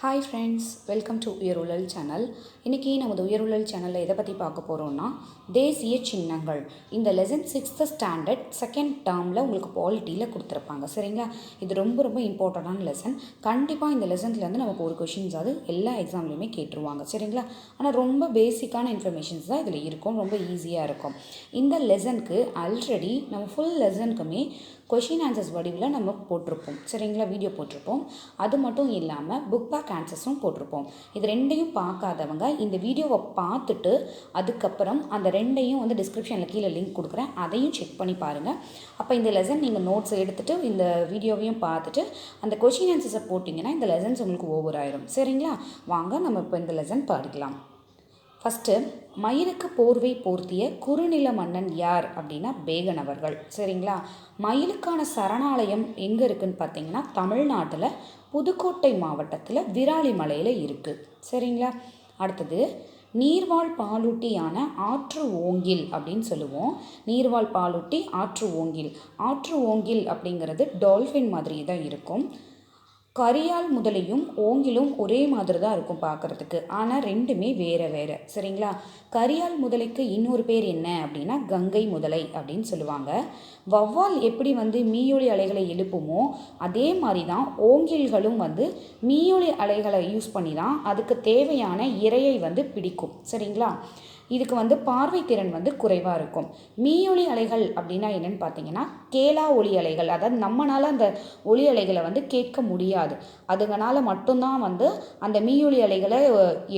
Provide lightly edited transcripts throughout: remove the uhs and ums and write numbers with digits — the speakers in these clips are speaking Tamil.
ஹாய் ஃப்ரெண்ட்ஸ், வெல்கம் டு உயர்வுழல் சேனல். இன்றைக்கி நமது உயர்வுழல் சேனலில் எதை பற்றி பார்க்க போகிறோன்னா, தேசிய சின்னங்கள். இந்த லெசன் 6th ஸ்டாண்டர்ட் செகண்ட் டேர்மில் உங்களுக்கு பாலிட்டியில் கொடுத்துருப்பாங்க. சரிங்களா? இது ரொம்ப ரொம்ப இம்பார்ட்டண்டான லெசன். கண்டிப்பாக இந்த லெசன்ஸ்லேருந்து நமக்கு ஒரு கொஷின்ஸ் அது எல்லா எக்ஸாம்லேயுமே கேட்டுருவாங்க. சரிங்களா? ஆனால் ரொம்ப பேசிக்கான இன்ஃபர்மேஷன்ஸ் தான் இதில் இருக்கும். ரொம்ப ஈஸியாக இருக்கும். இந்த லெசனுக்கு ஆல்ரெடி நம்ம ஃபுல் லெசனுக்குமே கொஷின் ஆன்சர்ஸ் வடிவில் நம்ம போட்டிருப்போம். சரிங்களா? வீடியோ போட்டிருப்போம். அது மட்டும் இல்லாமல் புக் பேக் ஆன்சர்ஸும் போட்டிருப்போம். இது ரெண்டையும் பார்க்காதவங்க இந்த வீடியோவை பார்த்துட்டு அதுக்கப்புறம் அந்த ரெண்டையும் டிஸ்கிரிப்ஷனில் கீழே லிங்க் கொடுக்குறேன், அதையும் செக் பண்ணி பாருங்கள். அப்போ இந்த லெசன் நீங்கள் நோட்ஸ் எடுத்துகிட்டு இந்த வீடியோவையும் பார்த்துட்டு அந்த கொஷின் ஆன்சர்ஸை போட்டிங்கன்னா இந்த லெசன்ஸ் உங்களுக்கு ஓவர் ஆயிரும். சரிங்களா? வாங்க நம்ம இப்போ இந்த லெசன் படிக்கலாம். ஃபஸ்ட்டு, மயிலுக்கு போர்வை போர்த்திய குறுநில மன்னன் யார் அப்படின்னா பேகன் அவர்கள். சரிங்களா? மயிலுக்கான சரணாலயம் எங்கே இருக்குதுன்னு பார்த்தீங்கன்னா தமிழ்நாட்டில் புதுக்கோட்டை மாவட்டத்தில் விராலிமலையில் இருக்குது. சரிங்களா? அடுத்தது, நீர்வாழ் பாலூட்டியான ஆற்று ஓங்கில் அப்படின்னு சொல்லுவோம். நீர்வாழ் பாலூட்டி ஆற்று ஓங்கில். ஆற்று ஓங்கில் அப்படிங்கிறது டால்ஃபின் மாதிரி தான் இருக்கும். கரியால் முதலையும் ஓங்கிலும் ஒரே மாதிரி தான் இருக்கும் பார்க்குறதுக்கு, ஆனால் ரெண்டுமே வேறு வேறு. சரிங்களா? கரியால் முதலைக்கு இன்னொரு பேர் என்ன அப்படின்னா கங்கை முதலை அப்படின்னு சொல்லுவாங்க. வௌவால் எப்படி மீயொலி அலைகளை எழுப்புமோ அதே மாதிரி தான் ஓங்கில்களும் மீயொலி அலைகளை யூஸ் பண்ணி தான் அதுக்கு தேவையான இரையை பிடிக்கும். சரிங்களா? இதுக்கு பார்வை திறன் குறைவாக இருக்கும். மீயொலி அலைகள் அப்படின்னா என்னென்னு பார்த்தீங்கன்னா கேளா ஒலி அலைகள். அதாவது நம்மளால் அந்த ஒலி அலைகளை கேட்க முடியாது. அதுங்களால் மட்டும்தான் அந்த மீயொலி அலைகளை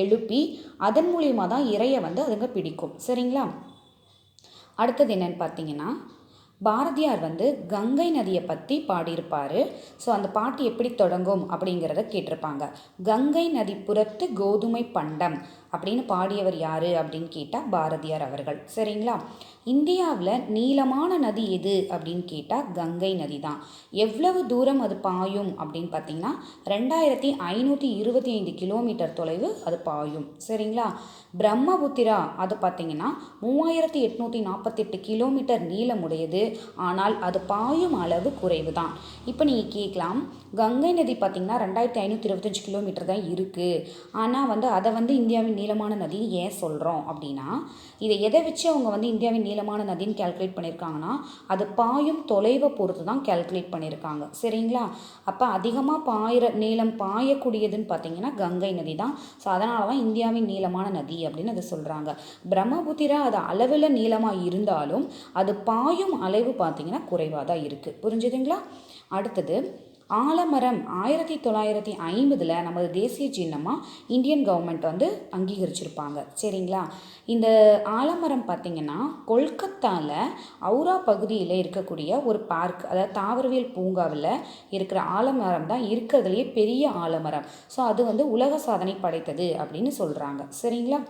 எழுப்பி அதன் மூலியமாக தான் இரையை அதுங்க பிடிக்கும். சரிங்களா? அடுத்தது என்னென்னு பார்த்தீங்கன்னா, பாரதியார் கங்கை நதியை பற்றி பாடியிருப்பார். ஸோ அந்த பாட்டு எப்படி தொடங்கும் அப்படிங்கிறத கேட்டிருப்பாங்க. கங்கை நதி புறத்து கோதுமை பண்டம் அப்படின்னு பாடியவர் யார் அப்படின்னு கேட்டால் பாரதியார் அவர்கள். சரிங்களா? இந்தியாவில் நீளமான நதி எது அப்படின்னு கேட்டால் கங்கை நதி தான். எவ்வளவு தூரம் அது பாயும் அப்படின்னு பார்த்தீங்கன்னா 2525 கிலோமீட்டர் தொலைவு அது பாயும். சரிங்களா? பிரம்மபுத்திரா அது பார்த்தீங்கன்னா 3848 கிலோமீட்டர் நீளமுடையது. ஆனால் அது பாயும் அளவு குறைவு தான். இப்போ நீங்கள் கேட்கலாம், கங்கை நதி பார்த்திங்கன்னா 2525 கிலோமீட்டர் தான் இருக்குது, ஆனால் அதை இந்தியாவின் நீளமான நதி ஏன் சொல்கிறோம் அப்படின்னா, இதை எதை வச்சு அவங்க இந்தியாவின் நீளமான நதின்னு கேல்குலேட் பண்ணியிருக்காங்கன்னா அது பாயும் தொலைவை பொறுத்து தான் கேல்குலேட் பண்ணியிருக்காங்க. சரிங்களா? அப்போ அதிகமாக நீளம் பாயக்கூடியதுன்னு பார்த்தீங்கன்னா கங்கை நதி தான். ஸோ அதனால தான் இந்தியாவின் நீளமான நதி அப்படின்னு அதை சொல்கிறாங்க. பிரம்மபுத்திரா அது அளவில் நீளமாக இருந்தாலும் அது பாயும் அளவு பார்த்தீங்கன்னா குறைவாக தான் இருக்குது. புரிஞ்சுதுங்களா? அடுத்தது, ஆலமரம் 1950 நமது தேசிய சின்னமாக இந்தியன் கவர்மெண்ட் அங்கீகரிச்சிருப்பாங்க. சரிங்களா? இந்த ஆலமரம் பார்த்திங்கன்னா கொல்கத்தாவில் ஔரா பகுதியில் இருக்கக்கூடிய ஒரு பார்க், அதாவது தாவரவியல் பூங்காவில் இருக்கிற ஆலமரம் தான் இருக்கிறதுலையே பெரிய ஆலமரம். ஸோ அது உலக சாதனை படைத்தது அப்படின்னு சொல்கிறாங்க. சரிங்களா?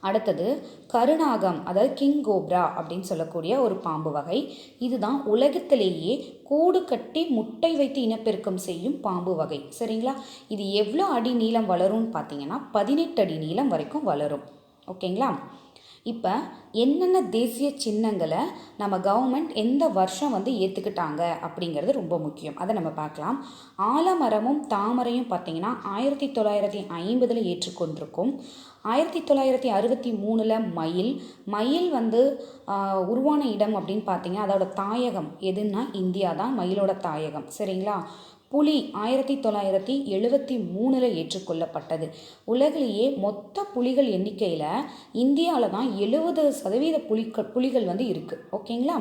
அடுத்தது, கருநாகம், அதாவது கிங் கோப்ரா அப்படின்னு சொல்லக்கூடிய ஒரு பாம்பு வகை. இதுதான் உலகத்திலேயே கூடு கட்டி முட்டை வைத்து இனப்பெருக்கம் செய்யும் பாம்பு வகை. சரிங்களா? இது எவ்வளோ அடி நீளம் வளரும்னு பார்த்தீங்கன்னா 18 அடி நீளம் வரைக்கும் வளரும். ஓகேங்களா? இப்போ என்னென்ன தேசிய சின்னங்களை நம்ம கவர்மெண்ட் எந்த வருஷம் ஏற்றுக்கிட்டாங்க அப்படிங்கிறது ரொம்ப முக்கியம். அதை நம்ம பார்க்கலாம். ஆலமரமும் தாமரையும் பார்த்திங்கன்னா 1950 ஏற்றுக்கொண்டிருக்கும். 1963 மயில் உருவான இடம் அப்படின்னு பார்த்தீங்கன்னா அதோட தாயகம் எதுன்னா இந்தியா தான் மயிலோட தாயகம். சரிங்களா? புலி 1973 ஏற்றுக்கொள்ளப்பட்டது. உலகிலேயே மொத்த புலிகள் எண்ணிக்கையில் இந்தியாவில் தான் 70% புலிகள் இருக்குது. ஓகேங்களா?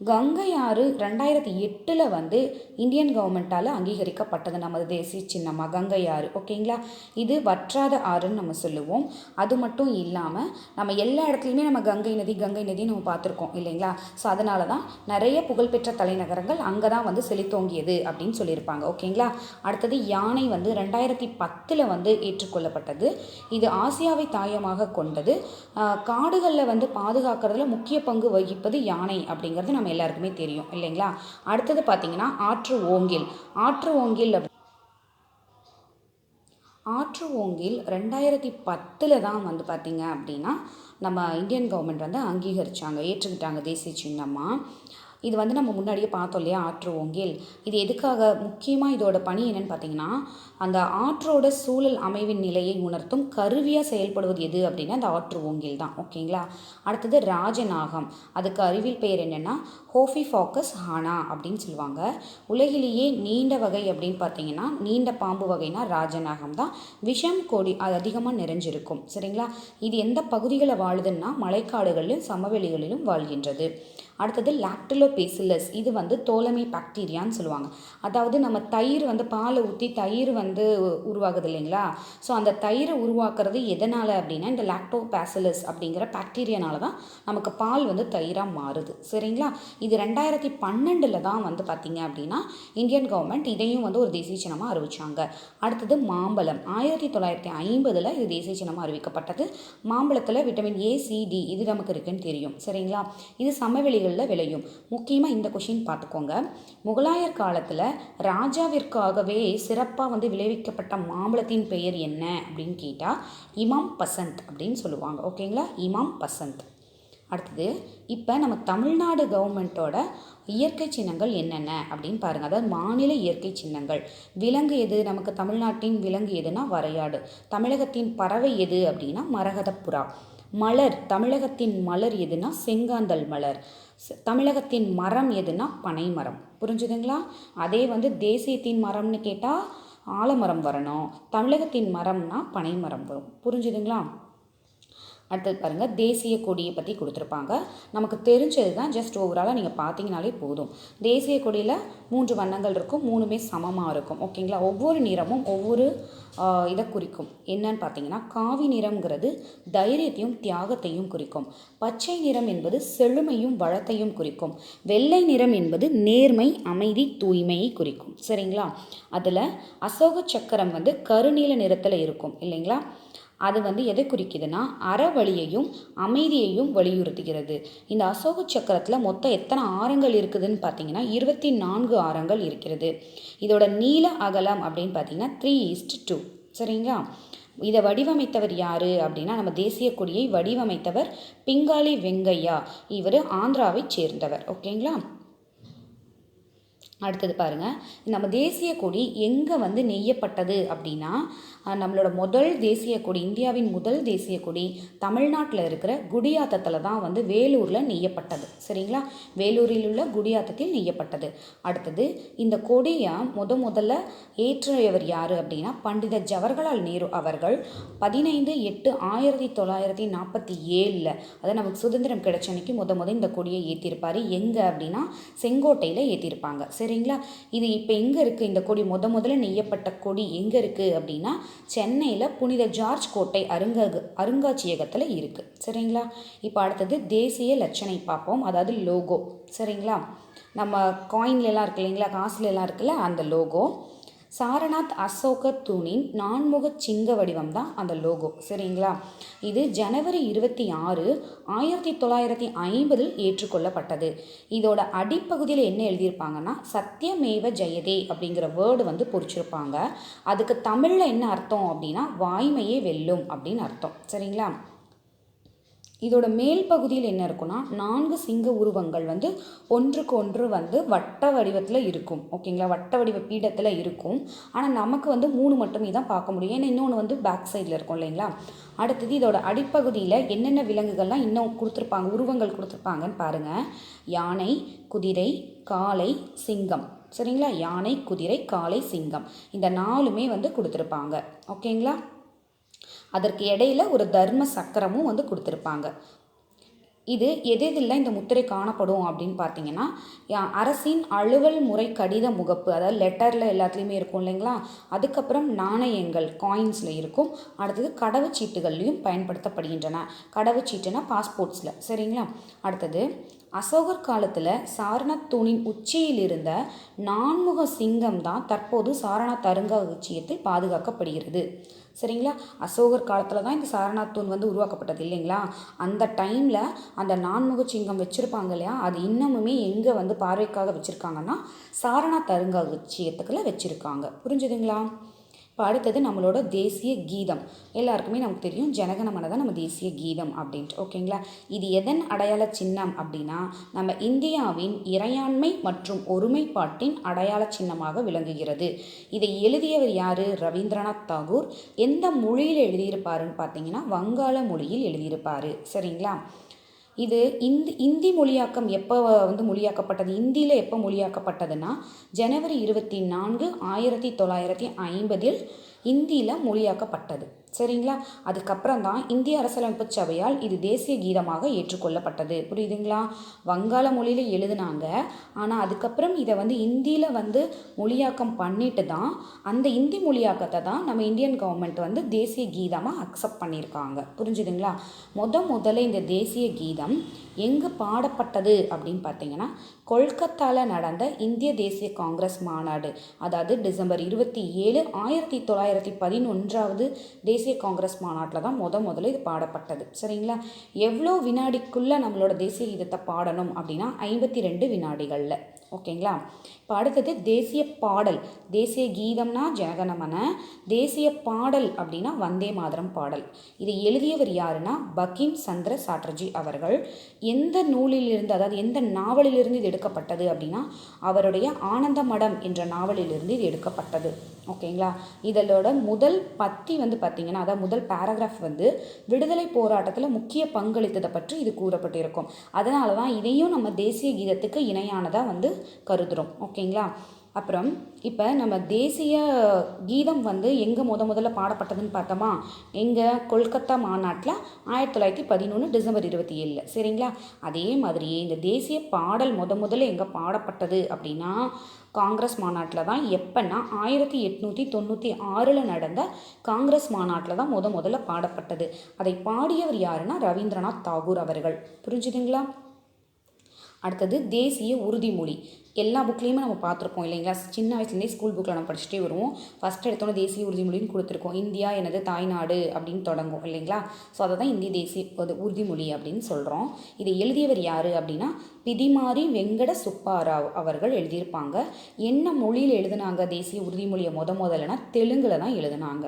கங்கை ஆறு 2008 இந்தியன் கவர்மெண்ட்டால் அங்கீகரிக்கப்பட்டது நமது தேசிய சின்னமாக கங்கை ஆறு. ஓகேங்களா? இது வற்றாத ஆறுன்னு நம்ம சொல்லுவோம். அது மட்டும் இல்லாமல் நம்ம எல்லா இடத்துலையுமே நம்ம கங்கை நதி நம்ம பார்த்துருக்கோம் இல்லைங்களா? ஸோ அதனால தான் நிறைய புகழ்பெற்ற தலைநகரங்கள் அங்கே தான் செழித்தோங்கியது அப்படின்னு சொல்லியிருப்பாங்க. ஓகேங்களா? அடுத்தது, யானை 2010 ஏற்றுக்கொள்ளப்பட்டது. இது ஆசியாவை தாயமாக கொண்டது. காடுகளில் பாதுகாக்கிறதுல முக்கிய பங்கு வகிப்பது யானை அப்படிங்கிறது நம்ம எல்லாருக்குமே தெரியும் இல்லைங்களா? அடுத்தது பார்த்தீங்கன்னா ஆற்று ஓங்கில். ஆற்று ஓங்கில் 2010 தான் பார்த்தீங்க அப்படின்னா நம்ம இந்தியன் கவர்மெண்ட் அங்கீகரித்தாங்க, ஏற்றுக்கிட்டாங்க தேசிய சின்னமாக. இது வந்து நம்ம முன்னாடியே பார்த்தோம் இல்லையா, ஆற்று ஓங்கில். இது எதுக்காக முக்கியமாக இதோட பணி என்னன்னு பார்த்தீங்கன்னா, அந்த ஆற்றோட சூழல் அமைவின் நிலையை உணர்த்தும் கருவியாக செயல்படுவது எது அப்படின்னா அந்த ஆற்று ஓங்கில் தான். ஓகேங்களா. அடுத்தது ராஜநாகம். அதுக்கு அறிவியல் பெயர் என்னென்னா ஹோஃபிஃபாக்கஸ் ஹானா அப்படின்னு சொல்லுவாங்க. உலகிலேயே நீண்ட வகை அப்படின்னு பார்த்தீங்கன்னா, நீண்ட பாம்பு வகைனா ராஜநாகம் தான். விஷம் கொடி அது அதிகமாக நிறைஞ்சிருக்கும். சரிங்களா. இது எந்த பகுதிகளில் வாழுதுன்னா மழைக்காடுகளிலும் சமவெளிகளிலும் வாழ்கின்றது. அடுத்தது லாக்டிலோபேசிலஸ். இது வந்து தோலமை பாக்டீரியான்னு சொல்லுவாங்க. அதாவது நம்ம தயிர் வந்து பாலை ஊற்றி தயிர் வந்து உருவாகுது இல்லைங்களா. ஸோ அந்த தயிரை உருவாக்குறது எதனால் அப்படின்னா இந்த லாக்டோபாசிலஸ் அப்படிங்கிற பாக்டீரியானால தான் நமக்கு பால் வந்து தயிராக மாறுது. சரிங்களா. இது 2012 தான் வந்து பார்த்திங்க அப்படின்னா இந்தியன் கவர்மெண்ட் இதையும் வந்து ஒரு தேசிய சின்னமாக அறிவிச்சாங்க. அடுத்தது மாம்பழம். 1950 இது தேசிய சின்னமாக அறிவிக்கப்பட்டது. மாம்பழத்தில் விட்டமின் ஏ, சி, டி இது நமக்கு இருக்குன்னு தெரியும். சரிங்களா. இது சமவெளிகளில் விளையும். முக்கியமாக இந்த கொஷின் பார்த்துக்கோங்க. முகலாயர் காலத்தில் ராஜாவிற்காகவே சிறப்பாக வந்து விளைவிக்கப்பட்ட மாம்பழத்தின் பெயர் என்ன அப்படின்னு கேட்டால் இமாம் பசந்த் அப்படின்னு சொல்லுவாங்க. ஓகேங்களா. இமாம் பசந்த். அடுத்தது இப்போ நம்ம தமிழ்நாடு கவர்மெண்ட்டோட இயற்கை சின்னங்கள் என்னென்ன அப்படின்னு பாருங்கள். அதாவது மாநில இயற்கை சின்னங்கள். விலங்கு எது? நமக்கு தமிழ்நாட்டின் விலங்கு எதுனா வரையாடு. தமிழகத்தின் பறவை எது அப்படின்னா மரகதப்புறா. மலர், தமிழகத்தின் மலர் எதுனா செங்காந்தல் மலர். தமிழகத்தின் மரம் எதுனா பனை மரம். புரிஞ்சுதுங்களா. அதே வந்து தேசியத்தின் மரம்னு கேட்டால் ஆலமரம் வரணும். தமிழகத்தின் மரம்னா பனை மரம் வரும். புரிஞ்சுதுங்களா. அடுத்தது பாருங்கள், தேசிய கொடியை பற்றி கொடுத்துருப்பாங்க. நமக்கு தெரிஞ்சது தான், ஜஸ்ட் ஓவராலாக நீங்கள் பார்த்தீங்கனாலே போதும். தேசிய கொடியில் 3 வண்ணங்கள் இருக்கும், 3மே சமமாக இருக்கும். ஓகேங்களா. ஒவ்வொரு நிறமும் ஒவ்வொரு இதை குறிக்கும். என்னன்னு பார்த்தீங்கன்னா காவி நிறம்ங்கிறது தைரியத்தையும் தியாகத்தையும் குறிக்கும். பச்சை நிறம் என்பது செழுமையும் வளத்தையும் குறிக்கும். வெள்ளை நிறம் என்பது நேர்மை, அமைதி, தூய்மையை குறிக்கும். சரிங்களா. அதில் அசோக சக்கரம் வந்து கருநீல நிறத்தில் இருக்கும் இல்லைங்களா. அது வந்து எதை குறிக்குதுன்னா அறவழியையும் அமைதியையும் வலியுறுத்துகிறது. இந்த அசோக சக்கரத்தில் மொத்தம் எத்தனை ஆரங்கள் இருக்குதுன்னு பார்த்தீங்கன்னா 24 ஆரங்கள் இருக்கிறது. இதோட நீள அகலம் அப்படின்னு பார்த்தீங்கன்னா 3:2. சரிங்களா. இதை வடிவமைத்தவர் யார் அப்படின்னா நம்ம தேசிய கொடியை வடிவமைத்தவர் பிங்காலி வெங்கையா. இவர் ஆந்திராவை சேர்ந்தவர். ஓகேங்களா. அடுத்தது பாருங்கள், நம்ம தேசிய கொடி எங்கே வந்து நெய்யப்பட்டது அப்படின்னா நம்மளோட முதல் தேசிய கொடி, இந்தியாவின் முதல் தேசிய கொடி தமிழ்நாட்டில் இருக்கிற குடியாத்தத்தில் தான் வந்து வேலூரில் நெய்யப்பட்டது. சரிங்களா. வேலூரில் உள்ள குடியாத்தத்தில் நெய்யப்பட்டது. அடுத்தது இந்த கொடியை முதல்ல ஏற்றியவர் யார் அப்படின்னா பண்டித ஜவஹர்லால் நேரு அவர்கள் 15/8/1947 அதாவது நமக்கு சுதந்திரம் கிடைச்ச அன்னைக்கு இந்த கொடியை ஏற்றிருப்பார். எங்கே அப்படின்னா செங்கோட்டையில் ஏற்றிருப்பாங்க. சரிங்களா. இது இப்போ எங்கே இருக்குது இந்த கொடி? முதல்ல நெய்யப்பட்ட கொடி எங்கே இருக்குது அப்படின்னா சென்னையில் புனித ஜார்ஜ் கோட்டை அருங்காட்சியகத்தில் இருக்குது. சரிங்களா. இப்போ அடுத்தது தேசிய லட்சணை பார்ப்போம், அதாவது லோகோ. சரிங்களா. நம்ம காயின்லாம் இருக்கு இல்லைங்களா, காசுலாம் இருக்குல்ல, அந்த லோகோ சாரநாத் அசோக தூணின் 4முக சிங்க வடிவம் தான் அந்த லோகோ. சரிங்களா. இது ஜனவரி 26, 1950 ஏற்றுக்கொள்ளப்பட்டது. இதோட அடிப்பகுதியில் என்ன எழுதியிருப்பாங்கன்னா சத்தியமேவ ஜெயதே அப்படிங்கிற வேர்டு வந்து பொறிச்சிருப்பாங்க. அதுக்கு தமிழில் என்ன அர்த்தம் அப்படின்னா வாய்மையே வெல்லும் அப்படின்னு அர்த்தம். சரிங்களா. இதோட மேல் பகுதியில் என்ன இருக்குன்னா 4 சிங்க உருவங்கள் வந்து ஒன்றுக்கு ஒன்று வந்து வட்ட வடிவத்தில் இருக்கும். ஓகேங்களா. வட்ட வடிவ பீடத்தில் இருக்கும். ஆனால் நமக்கு வந்து 3 மட்டுமே தான் பார்க்க முடியும். ஏன்னா இன்னொன்று வந்து பேக் சைடில் இருக்கும் இல்லைங்களா. அடுத்தது இதோட அடிப்பகுதியில் என்னென்ன விலங்குகள்லாம் இன்னும் கொடுத்துருப்பாங்க, உருவங்கள் கொடுத்துருப்பாங்கன்னு பாருங்கள். யானை, குதிரை, காளை, சிங்கம். சரிங்களா. யானை, குதிரை, காளை, சிங்கம் இந்த 4மே வந்து கொடுத்துருப்பாங்க. ஓகேங்களா. அதற்கு இடையில ஒரு தர்ம சக்கரமும் வந்து கொடுத்துருப்பாங்க. இது எதெல்லாம் இந்த முத்திரை காணப்படும் அப்படின்னு பார்த்தீங்கன்னா அரசின் அலுவல் முறை கடித முகப்பு, அதாவது லெட்டரில் எல்லாத்துலேயுமே இருக்கும் இல்லைங்களா. அதுக்கப்புறம் நாணயங்கள் காயின்ஸில் இருக்கும். அடுத்தது கடவுச்சீட்டுகள்லையும் பயன்படுத்தப்படுகின்றன. கடவுச்சீட்டுனா பாஸ்போர்ட்ஸில். சரிங்களா. அடுத்தது அசோகர் காலத்தில் சாரநாத் தூணின் உச்சியில் இருந்த 4முக சிங்கம் தான் தற்போது சாரநாத் அருங்காட்சியகத்தில் பாதுகாக்கப்படுகிறது. சரிங்களா. அசோகர் காலத்தில் தான் இந்த சாரநாத் தூண் வந்து உருவாக்கப்பட்டது இல்லைங்களா. அந்த டைமில் அந்த 4முக சிங்கம் வச்சுருப்பாங்க இல்லையா, அது இன்னமுமே எங்கே வந்து பார்வைக்காக வச்சுருக்காங்கன்னா சாரநாத் அருங்காட்சியகத்தில் வச்சுருக்காங்க. புரிஞ்சுதுங்களா. இப்போ அடுத்தது நம்மளோட தேசிய கீதம். எல்லாருக்குமே நமக்கு தெரியும் ஜனகணமன தான் நம்ம தேசிய கீதம் அப்படின்ட்டு. ஓகேங்களா? இது எதன் அடையாள சின்னம் அப்படின்னா நம்ம இந்தியாவின் இறையாண்மை மற்றும் ஒருமைப்பாட்டின் அடையாள சின்னமாக விளங்குகிறது. இதை எழுதியவர் யார்? ரவீந்திரநாத் தாகூர். எந்த மொழியில் எழுதியிருப்பாருன்னு பார்த்தீங்கன்னா வங்காள மொழியில் எழுதியிருப்பார். சரிங்களா? இது இந்தி மொழியாக்கம் எப்போ மொழியாக்கப்பட்டது? இந்தியில் எப்போ மொழியாக்கப்பட்டதுன்னா ஜனவரி 24, 1950 இந்தியில் மொழியாக்கப்பட்டது. சரிங்களா? அதுக்கப்புறம் தான் இந்திய அரசியலமைப்பு சபையால் இது தேசிய கீதமாக ஏற்றுக்கொள்ளப்பட்டது. புரியுதுங்களா? வங்காள மொழியில் எழுதுனாங்க. ஆனால் அதுக்கப்புறம் இதை இந்தியில் மொழியாக்கம் பண்ணிட்டு தான் அந்த இந்தி மொழியாக்கத்தை தான் நம்ம இந்தியன் கவர்மெண்ட் தேசிய கீதமாக அக்செப்ட் பண்ணியிருக்காங்க. புரிஞ்சுதுங்களா? முதல்ல இந்த தேசிய கீதம் எங்கே பாடப்பட்டது அப்படின்னு பார்த்தீங்கன்னா கொல்கத்தாவில் நடந்த இந்திய தேசிய காங்கிரஸ் மாநாடு, அதாவது டிசம்பர் 27, 1911 தேசிய காங்கிரஸ் மாநாட்டில் தான் முதல்ல இது பாடப்பட்டது. சரிங்களா? எவ்வளோ வினாடிக்குள்ளே நம்மளோட தேசிய கீதத்தை பாடணும் அப்படின்னா 52 வினாடிகளில். ஓகேங்களா? இப்போ அடுத்தது தேசிய பாடல். தேசிய கீதம்னா ஜனகணமன, தேசிய பாடல் அப்படின்னா வந்தே மாதரம் பாடல். இதை எழுதியவர் யாருன்னா பங்கிம் சந்திர சாட்டர்ஜி அவர்கள். எந்த நூலிலிருந்து, அதாவது எந்த நாவலிலிருந்து இது எடுக்கப்பட்டது அப்படின்னா அவருடைய ஆனந்த மடம் என்ற நாவலிலிருந்து இது எடுக்கப்பட்டது. ஓகேங்களா? இதோட முதல் பத்தி பார்த்தீங்கன்னா, அதாவது முதல் பேராகிராஃப் விடுதலை போராட்டத்தில் முக்கிய பங்களித்ததை பற்றி இது கூறப்பட்டிருக்கும். அதனால தான் இதையும் நம்ம தேசிய கீதத்துக்கு இணையானதாக கருதுகிறோம். ஓகேங்களா? அப்புறம் இப்போ நம்ம தேசிய கீதம் எங்கே முதல்ல பாடப்பட்டதுன்னு பார்த்தோமா? எங்கே? கொல்கத்தா மாநாட்டில் 1911 டிசம்பர் 27. சரிங்களா? அதே மாதிரியே இந்த தேசிய பாடல் முதல்ல எங்கே பாடப்பட்டது அப்படின்னா காங்கிரஸ் மாநாட்டில் தான். எப்போன்னா 1896 நடந்த காங்கிரஸ் மாநாட்டில் தான் முதல்ல பாடப்பட்டது. அதை பாடியவர் யாருன்னா ரவீந்திரநாத் தாகூர் அவர்கள். புரிஞ்சுதுங்களா? அடுத்தது தேசிய உறுதிமொழி. எல்லா புக்லேயுமே நம்ம பார்த்துருப்போம் இல்லைங்களா? சின்ன வயசுலேருந்தே ஸ்கூல் புக்கில் நம்ம படிச்சுட்டே வருவோம். ஃபஸ்ட் எடுத்தோன்னே தேசிய உறுதிமொழின்னு கொடுத்துருக்கோம். இந்தியா எனது தாய்நாடு அப்படின்னு தொடங்கும் இல்லைங்களா? ஸோ அதை தான் இந்திய தேசிய உறுதிமொழி அப்படின்னு சொல்கிறோம். இதை எழுதியவர் யார் அப்படின்னா பிதிமாரி வெங்கட சுப்பாராவ் அவர்கள் எழுதியிருப்பாங்க. என்ன மொழியில் எழுதுனாங்க தேசிய உறுதிமொழியை? முதல்லனா தெலுங்கில் தான் எழுதுனாங்க.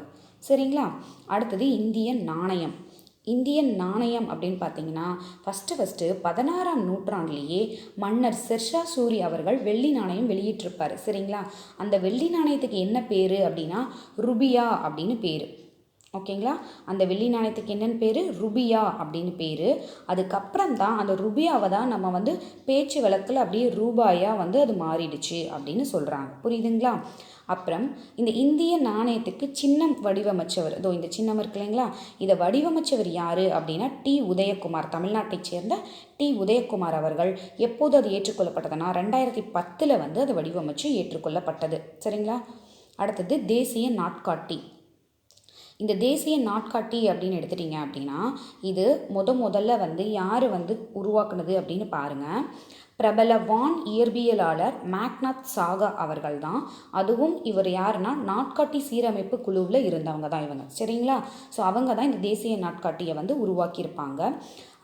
சரிங்களா? அடுத்தது இந்திய நாணயம். இந்திய நாணயம் அப்படின்னு பார்த்தீங்கன்னா ஃபஸ்ட்டு 16ஆம் நூற்றாண்டிலேயே மன்னர் ஷெர்ஷா சூரி அவர்கள் வெள்ளி நாணயம் வெளியிட்டிருப்பார். சரிங்களா? அந்த வெள்ளி நாணயத்துக்கு என்ன பேர் அப்படின்னா ருபியா அப்படின்னு பேர். ஓகேங்களா? அந்த வெள்ளி நாணயத்துக்கு என்னென்னு பேர்? ருபியா அப்படின்னு பேர். அதுக்கப்புறம் தான் அந்த ருபியாவை தான் நம்ம பேச்சு வழக்கில் அப்படியே ரூபாயாக அது மாறிடுச்சு அப்படின்னு சொல்கிறாங்க. புரியுதுங்களா? அப்புறம் இந்த இந்திய நாணயத்துக்கு சின்னம் வடிவமைச்சவர், இந்த சின்னம் இருக்கு இல்லைங்களா? இதை வடிவமைச்சவர் யார் அப்படின்னா டி. உதயகுமார். தமிழ்நாட்டைச் சேர்ந்த டி. உதயகுமார் அவர்கள். எப்போது அது ஏற்றுக்கொள்ளப்பட்டதுன்னா 2010 அது வடிவமைச்சு ஏற்றுக்கொள்ளப்பட்டது. சரிங்களா? அடுத்தது தேசிய நாட்காட்டி. இந்த தேசிய நாட்காட்டி அப்படின்னு எடுத்துட்டிங்க அப்படின்னா இது முதல்ல யார் உருவாக்குனது அப்படின்னு பாருங்கள். பிரபல வான் இயற்பியலாளர் மேக்நாத் சாகா அவர்கள் தான். அதுவும் இவர் யாருன்னா நாட்காட்டி சீரமைப்பு குழுவில் இருந்தவங்க தான் இவங்க. சரிங்களா? ஸோ அவங்க தான் இந்த தேசிய நாட்காட்டியை உருவாக்கியிருப்பாங்க.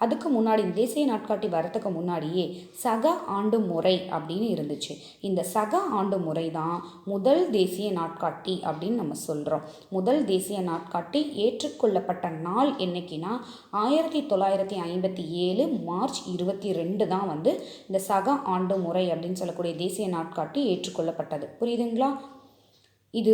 அதுக்கு முன்னாடி இந்த தேசிய நாட்காட்டி வரத்துக்கு முன்னாடியே சக ஆண்டு முறை அப்படின்னு இருந்துச்சு. இந்த சக ஆண்டு முறை தான் முதல் தேசிய நாட்காட்டி அப்படின்னு நம்ம சொல்கிறோம். முதல் தேசிய நாட்காட்டி ஏற்றுக்கொள்ளப்பட்ட நாள் என்னைக்குன்னா 1957 மார்ச் 22 தான் இந்த சக ஆண்டு முறை அப்படின்னு சொல்லக்கூடிய தேசிய நாட்காட்டி ஏற்றுக்கொள்ளப்பட்டது. புரியுதுங்களா? இது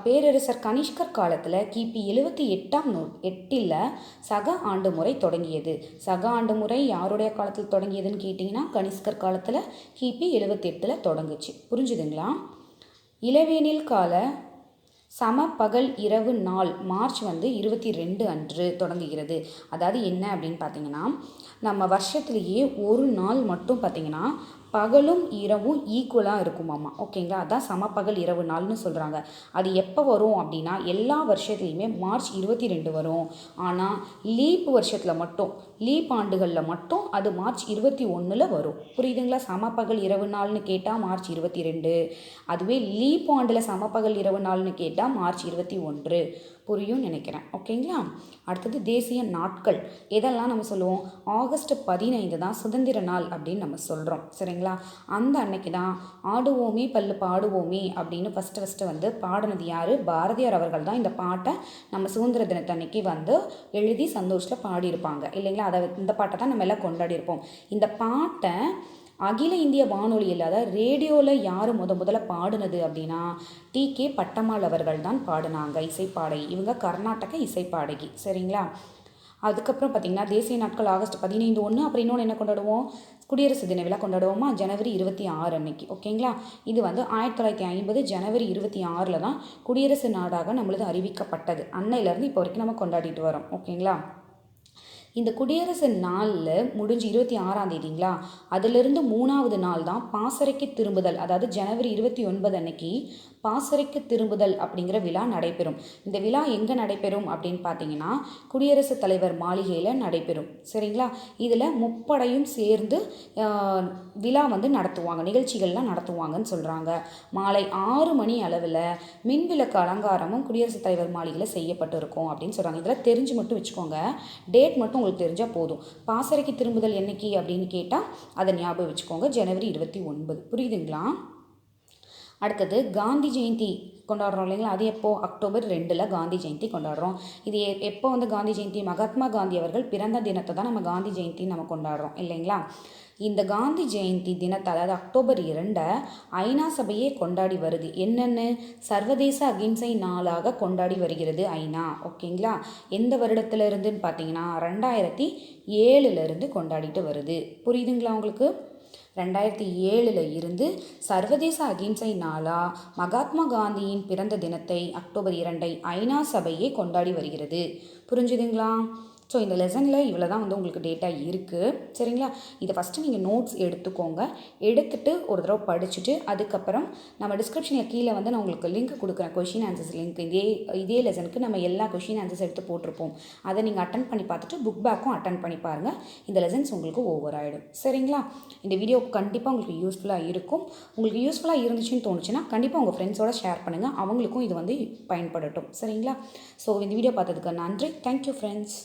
பேரரசர் கனிஷ்கர் காலத்தில் கிபி 78 சக ஆண்டு முறை தொடங்கியது. சக ஆண்டு முறை யாருடைய காலத்தில் தொடங்கியதுன்னு கேட்டிங்கன்னா கனிஷ்கர் காலத்தில் கிபி 78 தொடங்குச்சு. புரிஞ்சுதுங்களா? இளவேனில் கால சம பகல் இரவு நாள் மார்ச் 22 அன்று தொடங்குகிறது. அதாவது என்ன அப்படின்னு பார்த்தீங்கன்னா நம்ம வருஷத்துலேயே ஒரு நாள் மட்டும் பார்த்திங்கன்னா பகலும் இரவும் ஈக்குவலாக இருக்குமாம்மா. ஓகேங்களா? அதான் சமபகல் இரவு நாள்னு சொல்கிறாங்க. அது எப்போ வரும் அப்படின்னா எல்லா வருஷத்துலையுமே மார்ச் 22 வரும். ஆனால் லீப் வருஷத்தில் மட்டும், லீப் ஆண்டுகளில் மட்டும் அது மார்ச் 21 வரும். புரியுதுங்களா? சமபகல் இரவு நாள்னு கேட்டால் மார்ச் 22, அதுவே லீப் ஆண்டில் சமபகல் இரவு நாள்னு கேட்டால் மார்ச் 21. புரியும் நினைக்கிறேன். ஓகேங்களா? அடுத்தது தேசிய நாட்கள். எதெல்லாம் நம்ம சொல்லுவோம்? ஆகஸ்ட் 15 தான் சுதந்திர நாள் அப்படின்னு நம்ம சொல்கிறோம். சரிங்களா? சரிங்களா? அந்த அன்னைக்கு தான் ஆடுவோமே பல்லு பாடுவோமே அப்படின்னு ஃபஸ்ட்டு வந்து பாடினது யார்? பாரதியார் அவர்கள் தான் இந்த பாட்டை நம்ம சுதந்திர தினத்தன்னைக்கு வந்து எழுதி சந்தோஷத்தில் பாடியிருப்பாங்க இல்லைங்களா? இந்த பாட்டை தான் நம்ம எல்லாம் கொண்டாடியிருப்போம். இந்த பாட்டை அகில இந்திய வானொலியில், அதாவது ரேடியோவில் யார் முதல்ல பாடினது அப்படின்னா டி.கே. பட்டம்மாள் அவர்கள் தான் பாடினாங்க, இசைப்பாடகி. இவங்க கர்நாடக இசைப்பாடகி. சரிங்களா? அதுக்கப்புறம் பார்த்திங்கன்னா தேசிய நாட்கள் ஆகஸ்ட் 15 ஒன்று. அப்புறம் இன்னொன்று என்ன கொண்டாடுவோம்? குடியரசு தின விழா கொண்டாடுவோமா? ஜனவரி 26 அன்னைக்கு. ஓகேங்களா? இது வந்து 1950 ஜனவரி 26 தான் குடியரசு நாடாக நம்மளது அறிவிக்கப்பட்டது. அன்னையிலேருந்து இப்போ வரைக்கும் நம்ம கொண்டாடிட்டு வரோம். ஓகேங்களா? இந்த குடியரசு நாளில் முடிஞ்சு 26ஆம் தேதிங்களா, அதிலிருந்து 3வது நாள் தான் பாசறைக்கு திரும்புதல், அதாவது ஜனவரி 29 அன்னைக்கு பாசறைக்கு திரும்புதல் அப்படிங்கிற விழா நடைபெறும். இந்த விழா எங்கே நடைபெறும் அப்படின்னு பார்த்தீங்கன்னா குடியரசுத் தலைவர் மாளிகையில் நடைபெறும். சரிங்களா? இதில் முப்படையும் சேர்ந்து விழா வந்து நடத்துவாங்க, நிகழ்ச்சிகள்லாம் நடத்துவாங்கன்னு சொல்கிறாங்க. மாலை 6 மணி அளவில் மின்விளக்கு அலங்காரமும் குடியரசுத் தலைவர் மாளிகையில் செய்யப்பட்டு இருக்கும் அப்படின்னு சொல்கிறாங்க. இதில் தெரிஞ்சு மட்டும் வச்சுக்கோங்க, டேட் மட்டும் உங்களுக்கு தெரிஞ்சால் போதும். பாசறைக்கு திரும்புதல் என்னைக்கு அப்படின்னு கேட்டால் அதை ஞாபகம் வச்சுக்கோங்க, ஜனவரி 29. புரியுதுங்களா? அடுத்தது காந்தி ஜெயந்தி கொண்டாடுறோம் இல்லைங்களா? அது எப்போ? அக்டோபர் 2 காந்தி ஜெயந்தி கொண்டாடுறோம். இது எப்போ வந்து காந்தி ஜெயந்தி? மகாத்மா காந்தி அவர்கள் பிறந்த தினத்தை தான் நம்ம காந்தி ஜெயந்தி நம்ம கொண்டாடுறோம் இல்லைங்களா? இந்த காந்தி ஜெயந்தி தினத்தை, அதாவது அக்டோபர் 2 ஐநா சபையே கொண்டாடி வருது. என்னென்னு? சர்வதேச அகிம்சை நாளாக கொண்டாடி வருகிறது ஐநா. ஓகேங்களா? எந்த வருடத்துல இருந்துன்னு பார்த்தீங்கன்னா 2007 கொண்டாடிட்டு வருது. புரியுதுங்களா உங்களுக்கு? 2007 இருந்து சர்வதேச அகிம்சை நாளாக மகாத்மா காந்தியின் பிறந்த தினத்தை அக்டோபர் 2 ஐநா சபையே கொண்டாடி வருகிறது. புரிஞ்சுதுங்களா? ஸோ இந்த லெசனில் இவ்வளோ தான் வந்து உங்களுக்கு டேட்டா இருக்குது. சரிங்களா? இதை ஃபஸ்ட்டு நீங்கள் நோட்ஸ் எடுத்துக்கோங்க. எடுத்துகிட்டு ஒரு தடவை படிச்சுட்டு அதுக்கப்புறம் நம்ம டிஸ்கிரிப்ஷனில் கீழே வந்து நான் உங்களுக்கு லிங்க் கொடுக்குறேன், கொஷின் ஆன்சர்ஸ் லிங்க். இதே லெசனுக்கு நம்ம எல்லா கொஷின் ஆன்சர்ஸ் எடுத்து போட்டிருப்போம். அதை நீங்கள் அட்டன் பண்ணி பார்த்துட்டு புக் பேக்கும் அட்டன் பண்ணி பாருங்கள். இந்த லெசன்ஸ் உங்களுக்கு ஓவர் ஆகிடும். சரிங்களா? இந்த வீடியோ கண்டிப்பாக உங்களுக்கு யூஸ்ஃபுல்லாக இருக்கும். உங்களுக்கு யூஸ்ஃபுல்லாக இருந்துச்சுன்னு தோணுச்சுன்னா கண்டிப்பாக உங்கள் ஃப்ரெண்ட்ஸோட ஷேர் பண்ணுங்கள், அவங்களுக்கும் இது வந்து பயன்படட்டும். சரிங்களா? ஸோ இந்த வீடியோ பார்த்ததுக்கு நன்றி. Thank you friends.